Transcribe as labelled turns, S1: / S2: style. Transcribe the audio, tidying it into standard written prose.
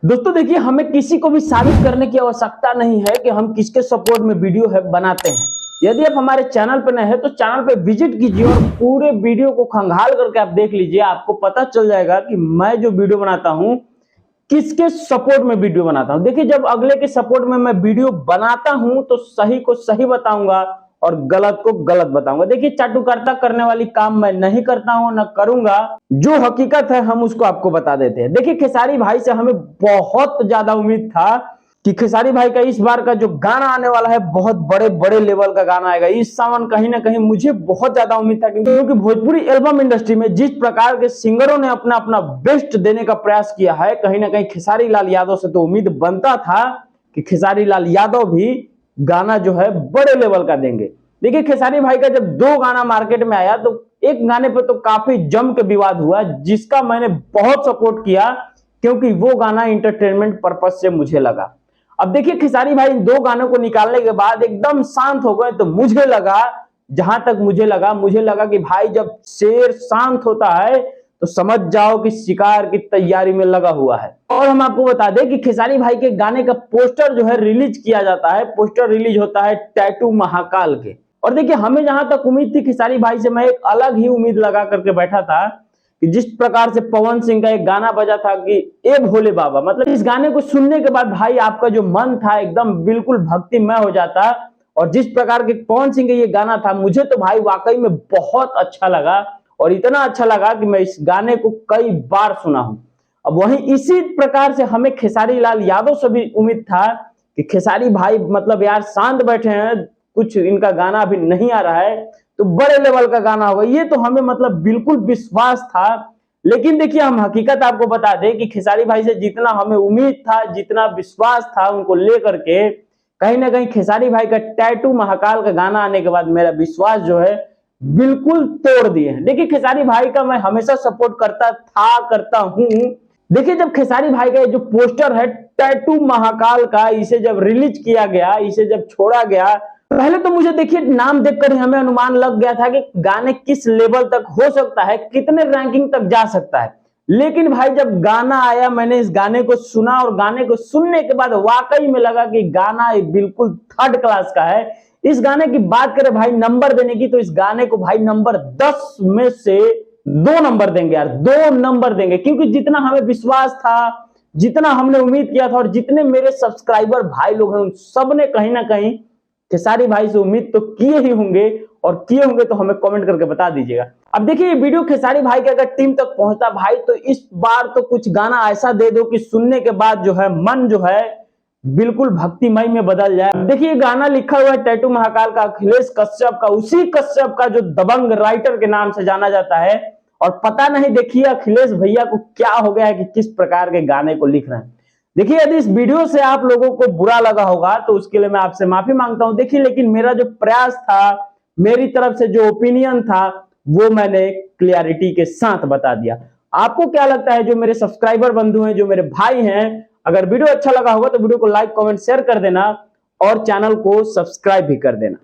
S1: दोस्तों देखिए, हमें किसी को भी साबित करने की आवश्यकता नहीं है कि हम किसके सपोर्ट में वीडियो है बनाते हैं। यदि आप हमारे चैनल पर नए हैं तो चैनल पे विजिट कीजिए और पूरे वीडियो को खंगाल करके आप देख लीजिए। आपको पता चल जाएगा कि मैं जो वीडियो बनाता हूं किसके सपोर्ट में वीडियो बनाता हूं। देखिए, जब अगले के सपोर्ट में मैं वीडियो बनाता हूं तो सही को सही बताऊंगा और गलत को गलत बताऊंगा। देखिए, चाटुकारिता करने वाली काम मैं नहीं करता हूं, न करूंगा। जो हकीकत है हम उसको आपको बता देते हैं। देखिए, खेसारी भाई से हमें बहुत ज्यादा उम्मीद था कि खेसारी भाई का इस बार का जो गाना आने वाला है बहुत बड़े बड़े लेवल का गाना आएगा इस सावन। कहीं ना कहीं मुझे बहुत ज्यादा उम्मीद था, क्योंकि भोजपुरी एल्बम इंडस्ट्री में जिस प्रकार के सिंगरों ने अपना अपना बेस्ट देने का प्रयास किया है, कहीं ना कहीं खेसारी लाल यादव से तो उम्मीद बनता था कि खेसारी लाल यादव भी गाना जो है बड़े लेवल का देंगे। देखिए, खेसारी भाई का जब दो गाना मार्केट में आया तो एक गाने पर तो काफी जम के विवाद हुआ, जिसका मैंने बहुत सपोर्ट किया क्योंकि वो गाना इंटरटेनमेंट पर्पज से मुझे लगा। अब देखिए, खेसारी भाई इन दो गानों को निकालने के बाद एकदम शांत हो गए, तो मुझे लगा, जहां तक मुझे लगा कि भाई जब शेर शांत होता है तो समझ जाओ कि शिकार की तैयारी में लगा हुआ है। और हम आपको बता दें कि खेसारी भाई के गाने का पोस्टर जो है रिलीज किया जाता है। पोस्टर रिलीज होता है टैटू महाकाल के। और देखिए, हमें जहां तक उम्मीद थी खेसारी भाई से, मैं एक अलग ही उम्मीद लगा करके बैठा था कि जिस प्रकार से पवन सिंह का एक गाना बजा था कि ए भोले बाबा, मतलब इस गाने को सुनने के बाद भाई आपका जो मन था एकदम बिल्कुल भक्तिमय हो जाता। और जिस प्रकार के पवन सिंह का ये गाना था, मुझे तो भाई वाकई में बहुत अच्छा लगा, और इतना अच्छा लगा कि मैं इस गाने को कई बार सुना हूं। अब वहीं इसी प्रकार से हमें खेसारी लाल यादव से भी उम्मीद था कि खेसारी भाई मतलब यार शांत बैठे हैं, कुछ इनका गाना अभी नहीं आ रहा है तो बड़े लेवल का गाना होगा, ये तो हमें मतलब बिल्कुल विश्वास था। लेकिन देखिए, हम हकीकत आपको बता दें कि खेसारी भाई से जितना हमें उम्मीद था, जितना विश्वास था उनको लेकर के, कहीं ना कहीं खेसारी भाई का टैटू महाकाल का गाना आने के बाद मेरा विश्वास जो है बिल्कुल तोड़ दिए हैं। देखिए, खेसारी भाई का मैं हमेशा सपोर्ट करता हूं। देखिए, जब खेसारी भाई का जो पोस्टर है टैटू महाकाल का, इसे जब रिलीज किया गया, इसे जब छोड़ा गया, पहले तो मुझे देखिए नाम देखकर हमें अनुमान लग गया था कि गाने किस लेवल तक हो सकता है, कितने रैंकिंग तक जा सकता है। लेकिन भाई जब गाना आया, मैंने इस गाने को सुना और गाने को सुनने के बाद वाकई में लगा कि गाना बिल्कुल थर्ड क्लास का है। इस गाने की बात करें भाई नंबर देने की, तो इस गाने को भाई नंबर 10 में से 2 नंबर देंगे यार, 2 नंबर देंगे। क्योंकि जितना हमें विश्वास था, जितना हमने उम्मीद किया था, और जितने मेरे सब्सक्राइबर भाई लोग हैं उन सब ने कहीं ना कहीं खेसारी भाई से उम्मीद तो किए ही होंगे, और किए होंगे तो हमें कमेंट करके बता दीजिएगा। अब देखिए, ये वीडियो खेसारी भाई के अगर टीम तक पहुंचता भाई, तो इस बार तो कुछ गाना ऐसा दे दो कि सुनने के बाद जो है मन जो है बिल्कुल भक्तिमय में बदल जाए। देखिए, गाना लिखा हुआ है टैटू महाकाल का अखिलेश कश्यप का, उसी कश्यप का जो दबंग राइटर के नाम से जाना जाता है। और पता नहीं देखिए अखिलेश भैया को क्या हो गया है कि किस प्रकार के गाने को लिख रहे हैं। देखिए, यदि इस वीडियो से आप लोगों को बुरा लगा होगा तो उसके लिए मैं आपसे माफी मांगता हूं। देखिए, लेकिन मेरा जो प्रयास था, मेरी तरफ से जो ओपिनियन था, वो मैंने क्लियरिटी के साथ बता दिया। आपको क्या लगता है, जो मेरे सब्सक्राइबर बंधु हैं, जो मेरे भाई हैं, अगर वीडियो अच्छा लगा होगा तो वीडियो को लाइक कमेंट शेयर कर देना और चैनल को सब्सक्राइब भी कर देना।